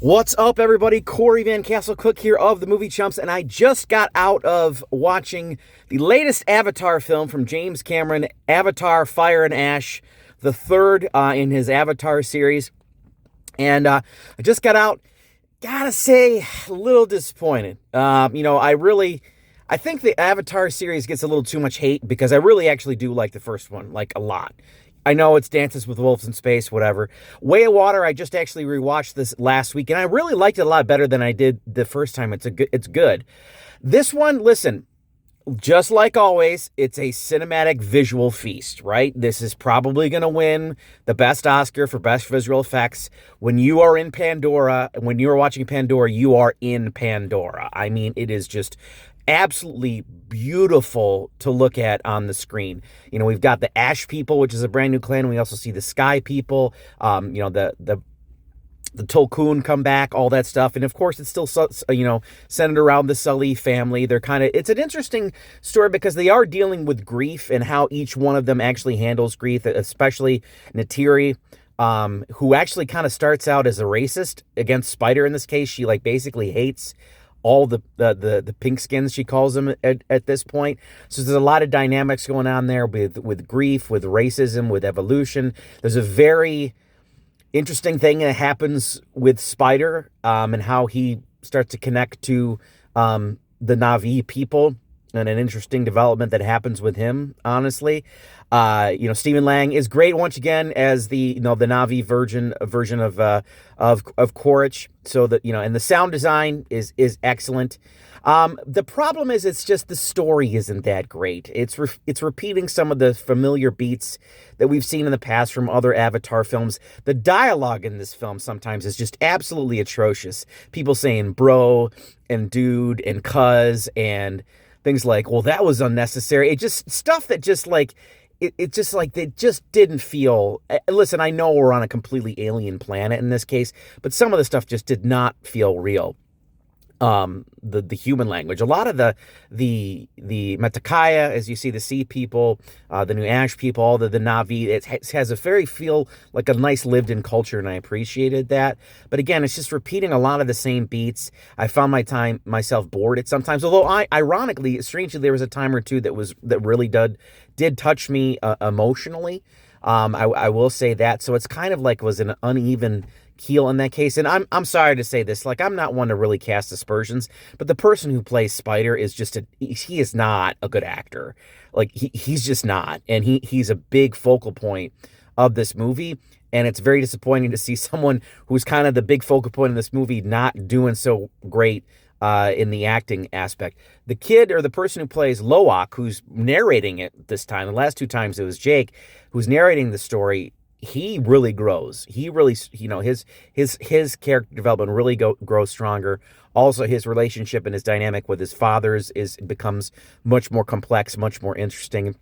What's up, everybody? Corey Van Castle Cook here of the Movie Chumps, and I just got out of watching the latest Avatar film from James Cameron, Avatar Fire and Ash, the third in his Avatar series. And I just got out, gotta say, a little disappointed. I think the Avatar series gets a little too much hate because I really actually do like the first one, like a lot. I know it's Dances with Wolves in Space, whatever. Way of Water, I just actually rewatched this last week, and I really liked it a lot better than I did the first time. It's good. This one, listen, just like always, it's a cinematic visual feast, right? This is probably going to win the best Oscar for best visual effects. When you are in Pandora, when you are watching Pandora, you are in Pandora. I mean, it is just absolutely beautiful to look at on the screen. You know, we've got the Ash people, which is a brand new clan. We also see the Sky people, the Tolkien come back, all that stuff. And of course, it's still, centered around the Sully family. It's an interesting story because they are dealing with grief and how each one of them actually handles grief, especially Neytiri, who actually kind of starts out as a racist against Spider in this case. She basically hates all the pink skins, she calls them at this point. So there's a lot of dynamics going on there with grief, with racism, with evolution. There's a very interesting thing that happens with Spider, and how he starts to connect to the Na'vi people, and an interesting development that happens with him, honestly. Stephen Lang is great once again as the Na'vi version of Quaritch. So and the sound design is excellent. The problem is it's just the story isn't that great. It's repeating some of the familiar beats that we've seen in the past from other Avatar films. The dialogue in this film sometimes is just absolutely atrocious. People saying bro and dude and cuz and things like, well, that was unnecessary. It just stuff that just it just didn't feel. Listen, I know we're on a completely alien planet in this case, but some of the stuff just did not feel real. The human language, a lot of the Metakaya, as you see, the sea people, the new Ash people, all the Na'vi, it has a very feel like a nice lived-in culture, and I appreciated that. But again, it's just repeating a lot of the same beats. I found myself bored at sometimes. Although ironically, strangely, there was a time or two that really did touch me emotionally. I will say that. So it's kind of was an uneven keel in that case. And I'm sorry to say this, I'm not one to really cast aspersions, but the person who plays Spider is he is not a good actor. He's just not. And he's a big focal point of this movie. And it's very disappointing to see someone who's kind of the big focal point in this movie not doing so great in the acting aspect. The kid, or the person who plays Loak, who's narrating it this time, the last two times it was Jake, who's narrating the story, he really grows. He really, his character development really grows stronger. Also, his relationship and his dynamic with his fathers becomes much more complex, much more interesting.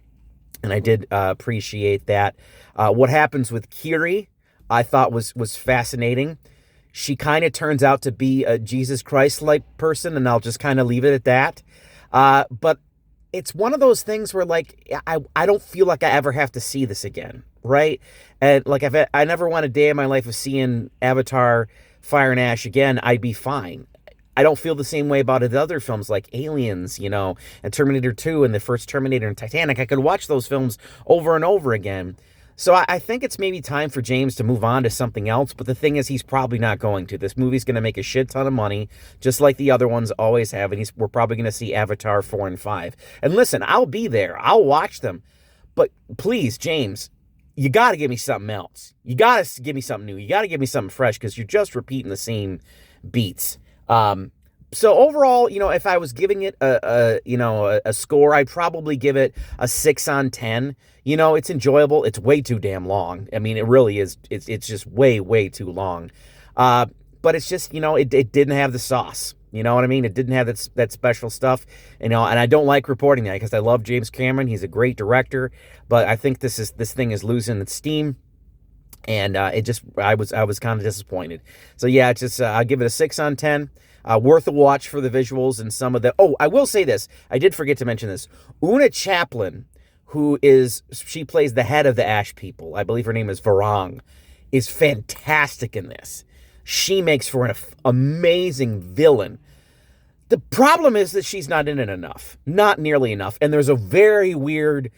And I did appreciate that. What happens with Kiri, I thought was fascinating. She kind of turns out to be a Jesus Christ-like person, and I'll just kind of leave it at that. But it's one of those things where, I don't feel like I ever have to see this again, right? And, I never want a day in my life of seeing Avatar Fire and Ash again, I'd be fine. I don't feel the same way about other films like Aliens, and Terminator 2 and the first Terminator and Titanic. I could watch those films over and over again. So I think it's maybe time for James to move on to something else, but the thing is, he's probably not going to. This movie's going to make a shit ton of money, just like the other ones always have, and we're probably going to see Avatar 4 and 5. And listen, I'll be there. I'll watch them. But please, James, you got to give me something else. You got to give me something new. You got to give me something fresh, because you're just repeating the same beats. So overall, if I was giving it a score, I'd probably give it a 6 on 10. It's enjoyable. It's way too damn long. I mean, it really is. It's just way, way too long. But it's just, it didn't have the sauce. You know what I mean? It didn't have that special stuff, and I don't like reporting that because I love James Cameron. He's a great director, but I think this thing is losing its steam. And I was kind of disappointed. So yeah, I'll give it a 6 on 10. Worth a watch for the visuals and some of the. Oh, I will say this. I did forget to mention this. Una Chaplin, she plays the head of the Ash people. I believe her name is Varang, is fantastic in this. she makes for an amazing villain. The problem is that she's not in it enough, not nearly enough. And there's a very weird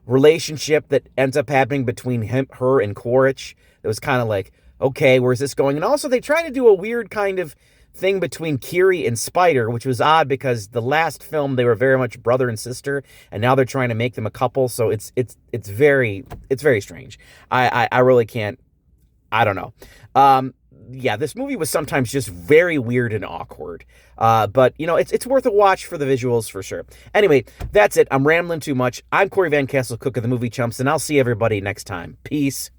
relationship that ends up happening between her and Quaritch. It was kind of like, okay, where's this going? And also they try to do a weird kind of thing between Kiri and Spider, which was odd because the last film they were very much brother and sister, and now they're trying to make them a couple. So it's very strange. I really can't. I don't know. Yeah, this movie was sometimes just very weird and awkward. But, you know, it's worth a watch for the visuals for sure. Anyway, that's it. I'm rambling too much. I'm Corey Van Castle, cook of the Movie Chumps, and I'll see everybody next time. Peace.